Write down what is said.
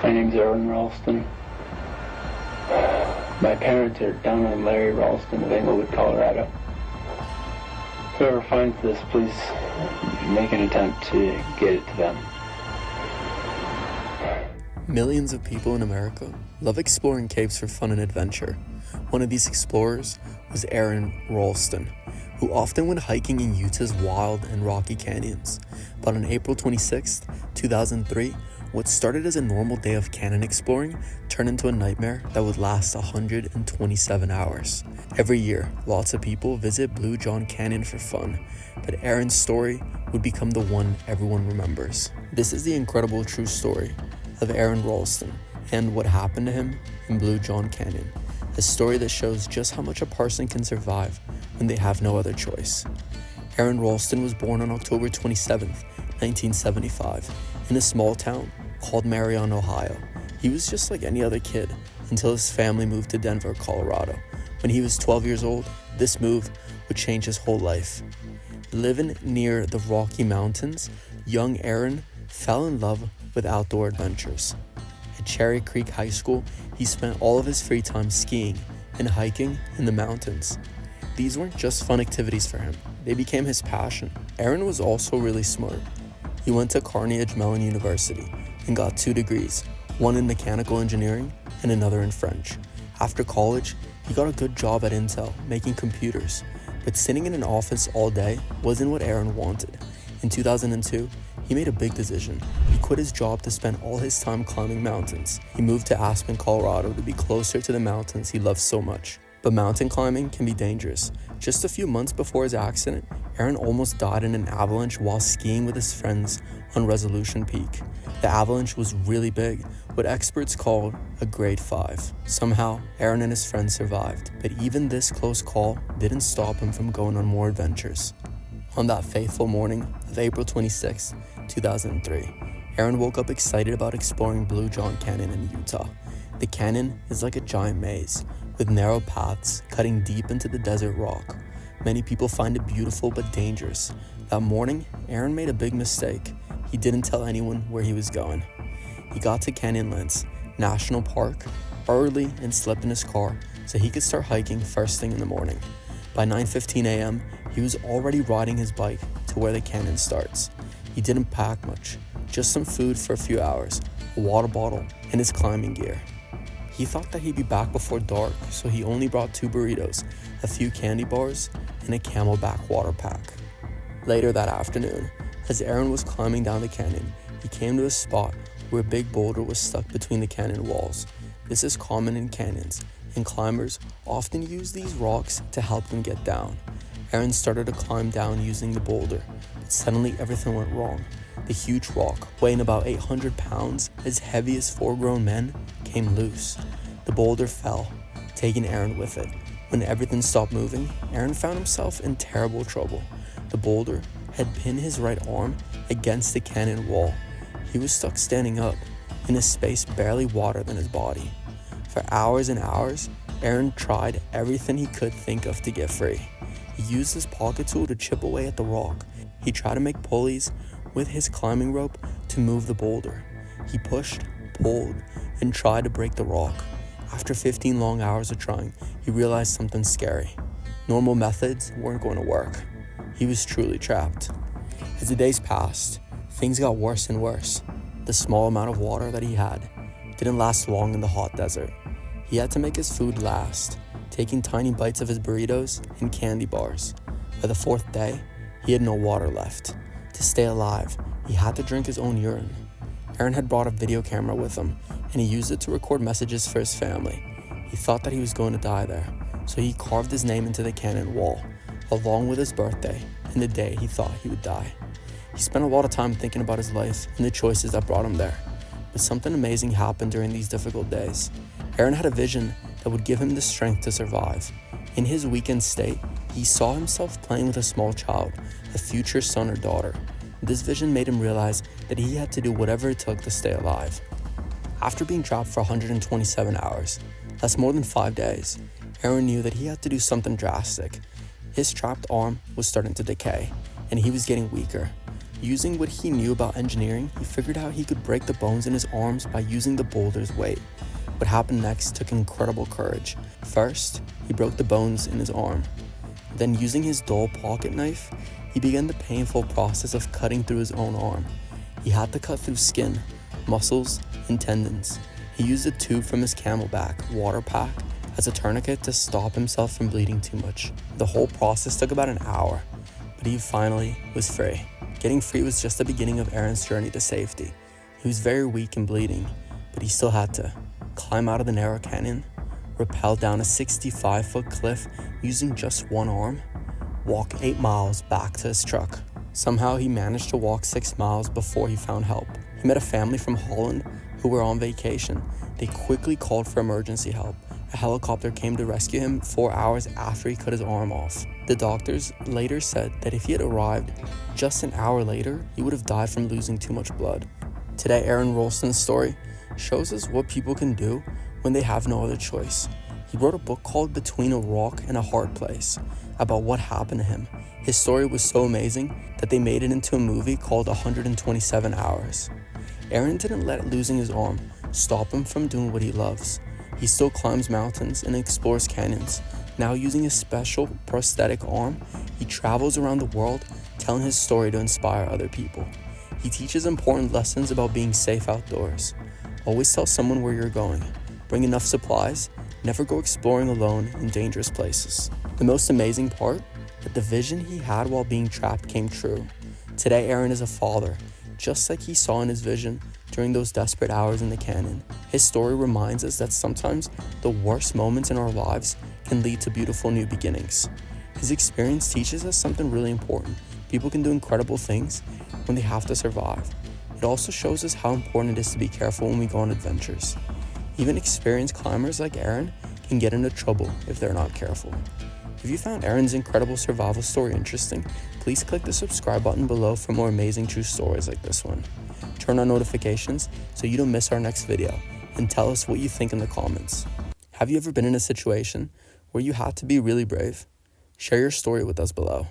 My name's Aron Ralston. My parents are down on Larry Ralston of Englewood, Colorado. Whoever finds this, please make an attempt to get it to them. Millions of people in America love exploring caves for fun and adventure. One of these explorers was Aron Ralston, who often went hiking in Utah's wild and rocky canyons. But on April 26, 2003, what started as a normal day of canyon exploring turned into a nightmare that would last 127 hours. Every year, lots of people visit Blue John Canyon for fun, but Aron's story would become the one everyone remembers. This is the incredible true story of Aron Ralston and what happened to him in Blue John Canyon, a story that shows just how much a person can survive when they have no other choice. Aron Ralston was born on October 27, 1975, in a small town called Marion, Ohio. He was just like any other kid until his family moved to Denver, Colorado. When he was 12 years old, this move would change his whole life. Living near the Rocky Mountains, young Aron fell in love with outdoor adventures. At Cherry Creek High School, he spent all of his free time skiing and hiking in the mountains. These weren't just fun activities for him, they became his passion. Aron was also really smart. He went to Carnegie Mellon University and got 2 degrees, one in mechanical engineering and another in French. After college, he got a good job at Intel making computers, but sitting in an office all day wasn't what Aron wanted. In 2002, he made a big decision. He quit his job to spend all his time climbing mountains. He moved to Aspen, Colorado to be closer to the mountains he loved so much. But mountain climbing can be dangerous. Just a few months before his accident, Aron almost died in an avalanche while skiing with his friends on Resolution Peak. The avalanche was really big, what experts called a grade 5. Somehow, Aron and his friends survived, but even this close call didn't stop him from going on more adventures. On that fateful morning of April 26, 2003, Aron woke up excited about exploring Blue John Canyon in Utah. The canyon is like a giant maze, with narrow paths cutting deep into the desert rock. Many people find it beautiful but dangerous. That morning, Aron made a big mistake. He didn't tell anyone where he was going. He got to Canyonlands National Park early and slept in his car so he could start hiking first thing in the morning. By 9:15 a.m., he was already riding his bike to where the canyon starts. He didn't pack much, just some food for a few hours, a water bottle, and his climbing gear. He thought that he'd be back before dark, so he only brought 2 burritos, a few candy bars, and a Camelback water pack. Later that afternoon, as Aron was climbing down the canyon, he came to a spot where a big boulder was stuck between the canyon walls. This is common in canyons, and climbers often use these rocks to help them get down. Aron started to climb down using the boulder, but suddenly everything went wrong. The huge rock, weighing about 800 pounds, as heavy as 4 grown men, came loose. The boulder fell, taking Aron with it. When everything stopped moving, Aron found himself in terrible trouble. The boulder had pinned his right arm against the canyon wall. He was stuck standing up, in a space barely wider than his body. For hours and hours, Aron tried everything he could think of to get free. He used his pocket tool to chip away at the rock. He tried to make pulleys with his climbing rope to move the boulder. He pushed, pulled, and tried to break the rock. After 15 long hours of trying, he realized something scary. Normal methods weren't going to work. He was truly trapped. As the days passed, things got worse and worse. The small amount of water that he had didn't last long in the hot desert. He had to make his food last, taking tiny bites of his burritos and candy bars. By the 4th day, he had no water left. To stay alive, he had to drink his own urine. Aron had brought a video camera with him, and he used it to record messages for his family. He thought that he was going to die there, so he carved his name into the canyon wall, along with his birthday and the day he thought he would die. He spent a lot of time thinking about his life and the choices that brought him there. But something amazing happened during these difficult days. Aron had a vision that would give him the strength to survive. In his weakened state, he saw himself playing with a small child, a future son or daughter. This vision made him realize that he had to do whatever it took to stay alive. After being trapped for 127 hours, that's more than 5 days, Aron knew that he had to do something drastic. His trapped arm was starting to decay, and he was getting weaker. Using what he knew about engineering, he figured out he could break the bones in his arms by using the boulder's weight. What happened next took incredible courage. First, he broke the bones in his arm. Then, using his dull pocket knife, he began the painful process of cutting through his own arm. He had to cut through skin, muscles, and tendons. He used a tube from his Camelback water pack as a tourniquet to stop himself from bleeding too much. The whole process took about an hour, but he finally was free. Getting free was just the beginning of Aron's journey to safety. He was very weak and bleeding, but he still had to climb out of the narrow canyon, rappel down a 65-foot cliff using just one arm, walk 8 miles back to his truck. Somehow he managed to walk 6 miles before he found help. He met a family from Holland who were on vacation. They quickly called for emergency help. A helicopter came to rescue him 4 hours after he cut his arm off. The doctors later said that if he had arrived just an hour later, he would have died from losing too much blood. Today, Aron Ralston's story shows us what people can do when they have no other choice. He wrote a book called Between a Rock and a Hard Place about what happened to him. His story was so amazing that they made it into a movie called 127 Hours. Aron didn't let losing his arm stop him from doing what he loves. He still climbs mountains and explores canyons. Now, using his special prosthetic arm, he travels around the world telling his story to inspire other people. He teaches important lessons about being safe outdoors. Always tell someone where you're going. Bring enough supplies. Never go exploring alone in dangerous places. The most amazing part? That the vision he had while being trapped came true. Today, Aron is a father, just like he saw in his vision during those desperate hours in the canyon. His story reminds us that sometimes the worst moments in our lives can lead to beautiful new beginnings. His experience teaches us something really important. People can do incredible things when they have to survive. It also shows us how important it is to be careful when we go on adventures. Even experienced climbers like Aron can get into trouble if they're not careful. If you found Aron's incredible survival story interesting, please click the subscribe button below for more amazing true stories like this one. Turn on notifications so you don't miss our next video, and tell us what you think in the comments. Have you ever been in a situation where you had to be really brave? Share your story with us below.